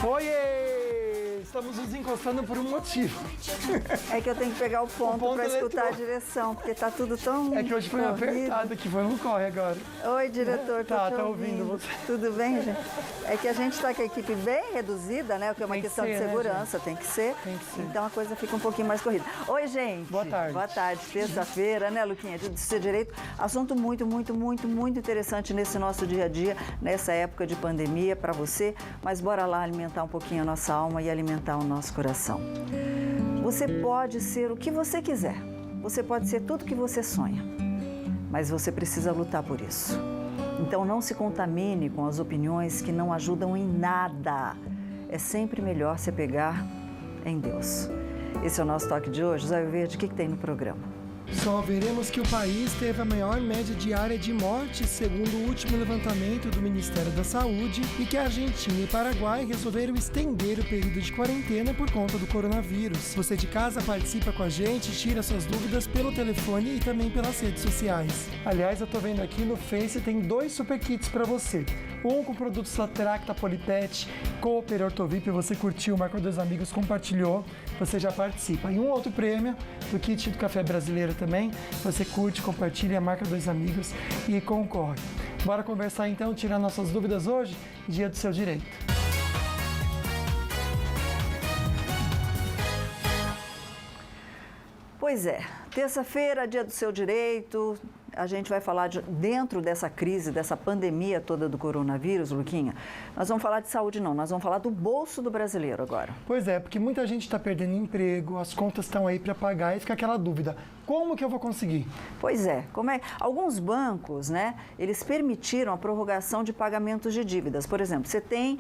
Oiê! Estamos nos encostando por um motivo. É que eu tenho que pegar o ponto para escutar a direção, porque tá tudo tão... É que hoje foi apertado aqui, foi um corre agora. Oi, diretor, tá ouvindo você. Tudo bem, gente? É que a gente está com a equipe bem reduzida, né? O que é uma questão de segurança, né, tem que ser. Então a coisa fica um pouquinho mais corrida. Oi, gente. Boa tarde. Boa tarde. Terça-feira, né, Luquinha? Dia do seu direito. Assunto muito interessante nesse nosso dia a dia, nessa época de pandemia para você. Mas bora lá alimentar um pouquinho a nossa alma e alimentar o nosso coração. Você pode ser o que você quiser. Você pode ser tudo que você sonha. Mas você precisa lutar por isso. Então não se contamine com as opiniões que não ajudam em nada. É sempre melhor se apegar em Deus. Esse é o nosso toque de hoje. Zóio Verde, o que tem no programa? Só veremos que o país teve a maior média diária de mortes, segundo o último levantamento do Ministério da Saúde, e que a Argentina e Paraguai resolveram estender o período de quarentena por conta do coronavírus. Você de casa participa com a gente, tira suas dúvidas pelo telefone e também pelas redes sociais. Aliás, eu tô vendo aqui no Face, tem 2 super kits para você. Um com produtos Latracta, Polipet, Cooper, Ortovip, você curtiu, marcou 2 amigos, compartilhou, você já participa. E um outro prêmio do kit do Café Brasileiro também, você curte, compartilha, marca 2 amigos e concorre. Bora conversar então, tirar nossas dúvidas hoje, dia do seu direito. Pois é, terça-feira, dia do seu direito. A gente vai falar dentro dessa crise, dessa pandemia toda do coronavírus, Luquinha, nós vamos falar de saúde não, nós vamos falar do bolso do brasileiro agora. Pois é, porque muita gente está perdendo emprego, as contas estão aí para pagar e fica aquela dúvida, como que eu vou conseguir? Pois é, alguns bancos, né, eles permitiram a prorrogação de pagamentos de dívidas. Por exemplo, você tem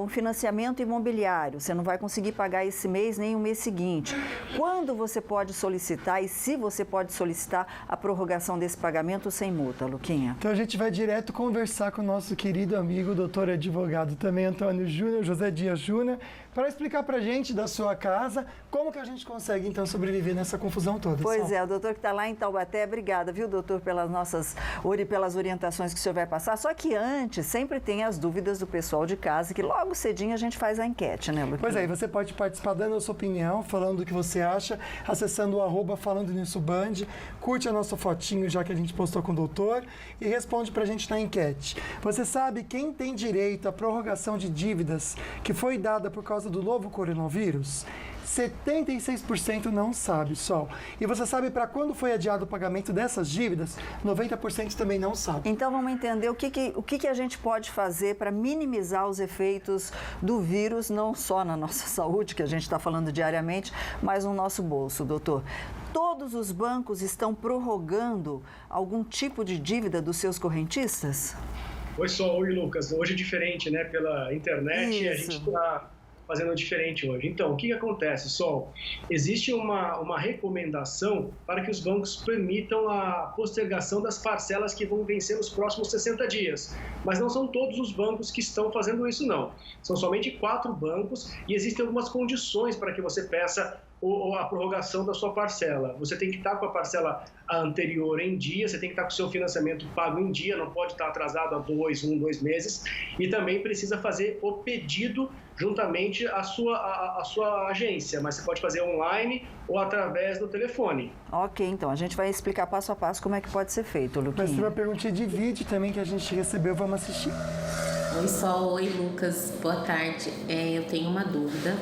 um financiamento imobiliário, você não vai conseguir pagar esse mês nem o mês seguinte. Quando você pode solicitar e se você pode solicitar a prorrogação desse pagamento sem multa, Luquinha? Então a gente vai direto conversar com o nosso querido amigo, doutor advogado também, Antônio Júnior, José Dias Júnior, para explicar pra gente da sua casa como que a gente consegue então sobreviver nessa confusão toda. Pois é, o doutor que está lá em Taubaté, obrigada, viu, doutor, pelas orientações que o senhor vai passar. Só que antes, sempre tem as dúvidas do pessoal de casa, que logo cedinho a gente faz a enquete, né, Luquinha? Pois é, e você pode participar dando a sua opinião, falando o que você acha, acessando o @falando nisso Band, curte a nossa fotinho já que a gente postou com o doutor e responde pra gente na enquete. Você sabe quem tem direito à prorrogação de dívidas que foi dada por causa do novo coronavírus? 76% não sabe, Sol. E você sabe para quando foi adiado o pagamento dessas dívidas? 90% também não sabe. Então vamos entender o que a gente pode fazer para minimizar os efeitos do vírus, não só na nossa saúde, que a gente está falando diariamente, mas no nosso bolso, doutor. Todos os bancos estão prorrogando algum tipo de dívida dos seus correntistas? Oi, Sol. Oi, Lucas. Hoje é diferente, né? Pela internet, Isso. A gente está fazendo diferente hoje. Então, o que acontece, Sol? Existe uma recomendação para que os bancos permitam a postergação das parcelas que vão vencer nos próximos 60 dias. Mas não são todos os bancos que estão fazendo isso, não. São somente 4 bancos e existem algumas condições para que você peça a prorrogação da sua parcela. Você tem que estar com a parcela anterior em dia, você tem que estar com o seu financiamento pago em dia, não pode estar atrasado há 2 meses, e também precisa fazer o pedido juntamente à sua agência, mas você pode fazer online ou através do telefone. Ok, então a gente vai explicar passo a passo como é que pode ser feito, Luquinha. Mas tem uma perguntinha de vídeo também que a gente recebeu, vamos assistir. Oi, Sol. Oi, Lucas. Boa tarde. Eu tenho uma dúvida.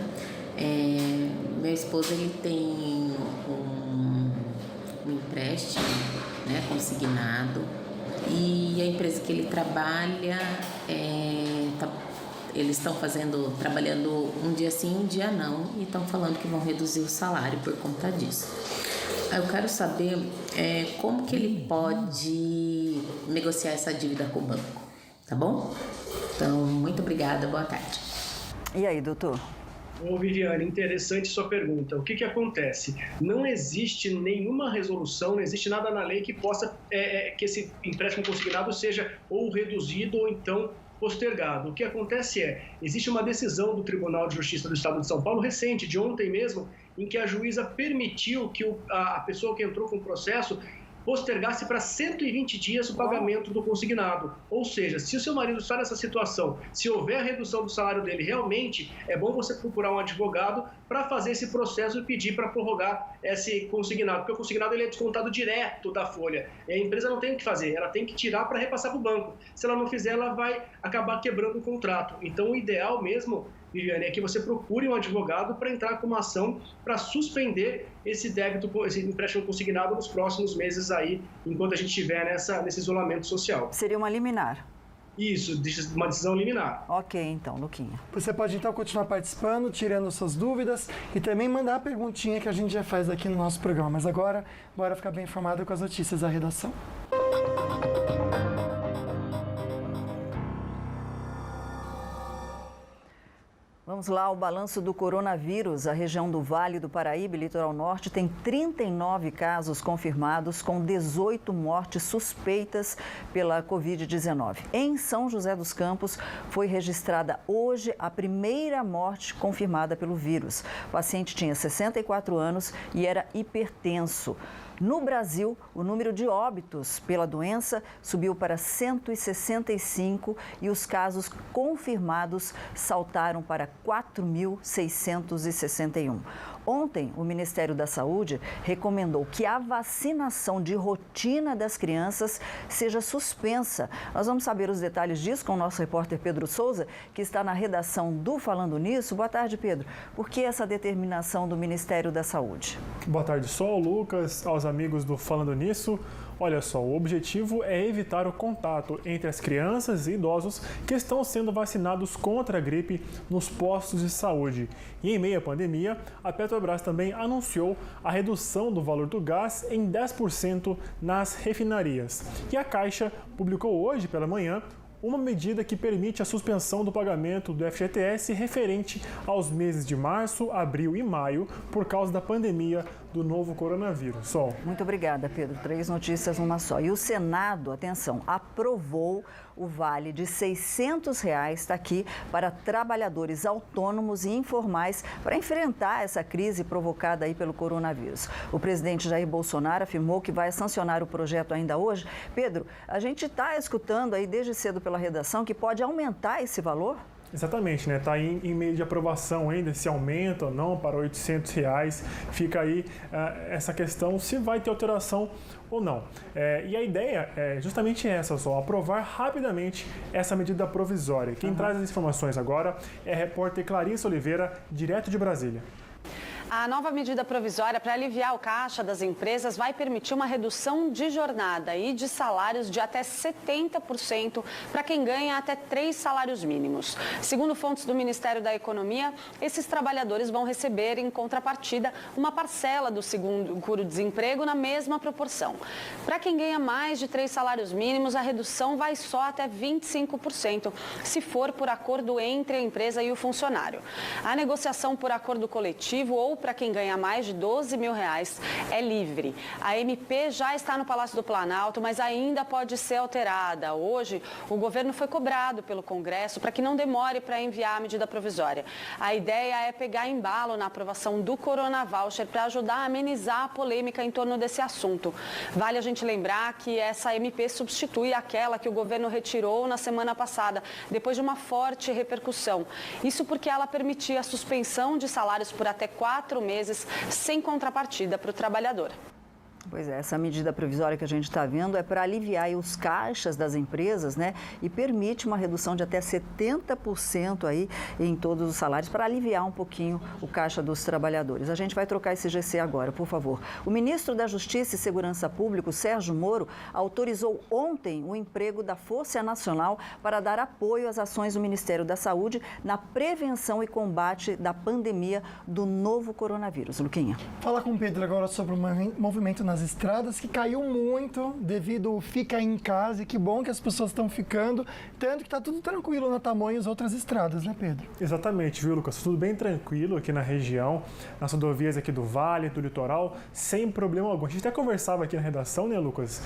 Meu esposo, ele tem um empréstimo, né, consignado, e a empresa que ele trabalha, eles estão trabalhando um dia sim, um dia não, e estão falando que vão reduzir o salário por conta disso. Eu quero saber como que ele pode negociar essa dívida com o banco, tá bom? Então, muito obrigada, boa tarde. E aí, doutor? Ô, Viviane, interessante sua pergunta. O que acontece? Não existe nenhuma resolução, não existe nada na lei que possa que esse empréstimo consignado seja ou reduzido ou então postergado. O que acontece existe uma decisão do Tribunal de Justiça do Estado de São Paulo, recente, de ontem mesmo, em que a juíza permitiu que a pessoa que entrou com o processo postergasse para 120 dias o pagamento do consignado. Ou seja, se o seu marido está nessa situação, se houver redução do salário dele, realmente é bom você procurar um advogado para fazer esse processo e pedir para prorrogar esse consignado, porque o consignado ele é descontado direto da folha. E a empresa não tem o que fazer, ela tem que tirar para repassar para o banco. Se ela não fizer, ela vai acabar quebrando o contrato. Então, o ideal mesmo, Viviane, é que você procure um advogado para entrar com uma ação para suspender esse débito, esse empréstimo consignado nos próximos meses aí, enquanto a gente estiver nesse isolamento social. Seria uma liminar. Isso, uma decisão liminar. Ok, então, Luquinha. Você pode então continuar participando, tirando suas dúvidas e também mandar a perguntinha que a gente já faz aqui no nosso programa. Mas agora, bora ficar bem informado com as notícias da redação. Vamos lá, o balanço do coronavírus. A região do Vale do Paraíba e Litoral Norte tem 39 casos confirmados, com 18 mortes suspeitas pela Covid-19. Em São José dos Campos, foi registrada hoje a primeira morte confirmada pelo vírus. O paciente tinha 64 anos e era hipertenso. No Brasil, o número de óbitos pela doença subiu para 165 e os casos confirmados saltaram para 4.661. Ontem, o Ministério da Saúde recomendou que a vacinação de rotina das crianças seja suspensa. Nós vamos saber os detalhes disso com o nosso repórter Pedro Souza, que está na redação do Falando Nisso. Boa tarde, Pedro. Por que essa determinação do Ministério da Saúde? Boa tarde, Sol, Lucas, aos amigos do Falando Nisso. Olha só, o objetivo é evitar o contato entre as crianças e idosos que estão sendo vacinados contra a gripe nos postos de saúde. E em meio à pandemia, a Petrobras também anunciou a redução do valor do gás em 10% nas refinarias. E a Caixa publicou hoje pela manhã uma medida que permite a suspensão do pagamento do FGTS referente aos meses de março, abril e maio por causa da pandemia do novo coronavírus. Sol. Muito obrigada, Pedro. 3 notícias numa só. E o Senado, atenção, aprovou o vale de R$ 600, está aqui, para trabalhadores autônomos e informais para enfrentar essa crise provocada aí pelo coronavírus. O presidente Jair Bolsonaro afirmou que vai sancionar o projeto ainda hoje. Pedro, a gente está escutando aí desde cedo pela redação que pode aumentar esse valor? Exatamente, né? Está aí em meio de aprovação ainda, se aumenta ou não para R$ 800. Fica aí essa questão se vai ter alteração ou não. E a ideia é justamente essa, só aprovar rapidamente essa medida provisória. Quem traz as informações agora é a repórter Clarissa Oliveira, direto de Brasília. A nova medida provisória para aliviar o caixa das empresas vai permitir uma redução de jornada e de salários de até 70% para quem ganha até 3 salários mínimos. Segundo fontes do Ministério da Economia, esses trabalhadores vão receber, em contrapartida, uma parcela do seguro-desemprego na mesma proporção. Para quem ganha mais de 3 salários mínimos, a redução vai só até 25%, se for por acordo entre a empresa e o funcionário. A negociação por acordo coletivo ou para quem ganha mais de R$12 mil é livre. A MP já está no Palácio do Planalto, mas ainda pode ser alterada. Hoje, o governo foi cobrado pelo Congresso para que não demore para enviar a medida provisória. A ideia é pegar embalo na aprovação do Corona Voucher para ajudar a amenizar a polêmica em torno desse assunto. Vale a gente lembrar que essa MP substitui aquela que o governo retirou na semana passada, depois de uma forte repercussão. Isso porque ela permitia a suspensão de salários por até 4 meses sem contrapartida para o trabalhador. Pois é, essa medida provisória que a gente está vendo é para aliviar aí os caixas das empresas, né? E permite uma redução de até 70% aí em todos os salários para aliviar um pouquinho o caixa dos trabalhadores. A gente vai trocar esse GC agora, por favor. O ministro da Justiça e Segurança Pública, Sérgio Moro, autorizou ontem o emprego da Força Nacional para dar apoio às ações do Ministério da Saúde na prevenção e combate da pandemia do novo coronavírus. Luquinha. Fala com o Pedro agora sobre o movimento nas estradas, que caiu muito devido ao fica em casa, e que bom que as pessoas estão ficando, tanto que está tudo tranquilo na Tamoios, outras estradas, né, Pedro? Exatamente, viu, Lucas? Tudo bem tranquilo aqui na região, nas rodovias aqui do Vale, do Litoral, sem problema algum. A gente até conversava aqui na redação, né, Lucas,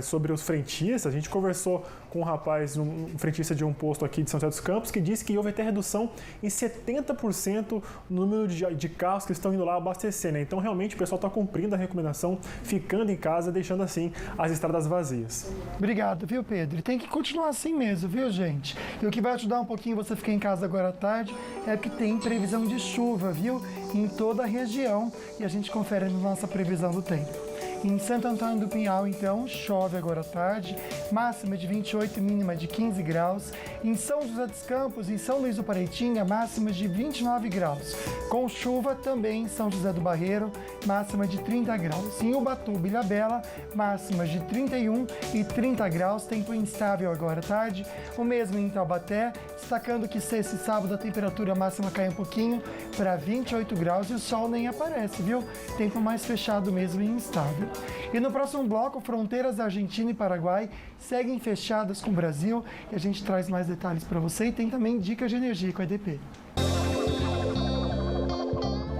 sobre os frentistas. A gente conversou com um rapaz, um frentista de um posto aqui de São José dos Campos, que disse que houve até redução em 70% no número de carros que estão indo lá abastecer, né? Então, realmente, o pessoal está cumprindo a recomendação ficando em casa, deixando assim as estradas vazias. Obrigado, viu, Pedro? E tem que continuar assim mesmo, viu, gente? E o que vai ajudar um pouquinho você ficar em casa agora à tarde é que tem previsão de chuva, viu? Em toda a região. E a gente confere na nossa previsão do tempo. Em Santo Antônio do Pinhal, então, chove agora à tarde, máxima de 28 e mínima de 15 graus. Em São José dos Campos e São Luís do Paraitinga, máxima de 29 graus. Com chuva também em São José do Barreiro, máxima de 30 graus. Em Ubatuba e Ilhabela, máximas de 31 e 30 graus, tempo instável agora à tarde. O mesmo em Taubaté, destacando que sexta e sábado a temperatura máxima cai um pouquinho para 28 graus e o sol nem aparece, viu? Tempo mais fechado mesmo e instável. E no próximo bloco, fronteiras da Argentina e Paraguai seguem fechadas com o Brasil e a gente traz mais detalhes para você e tem também dicas de energia com a EDP.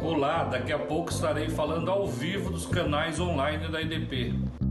Olá, daqui a pouco estarei falando ao vivo dos canais online da EDP.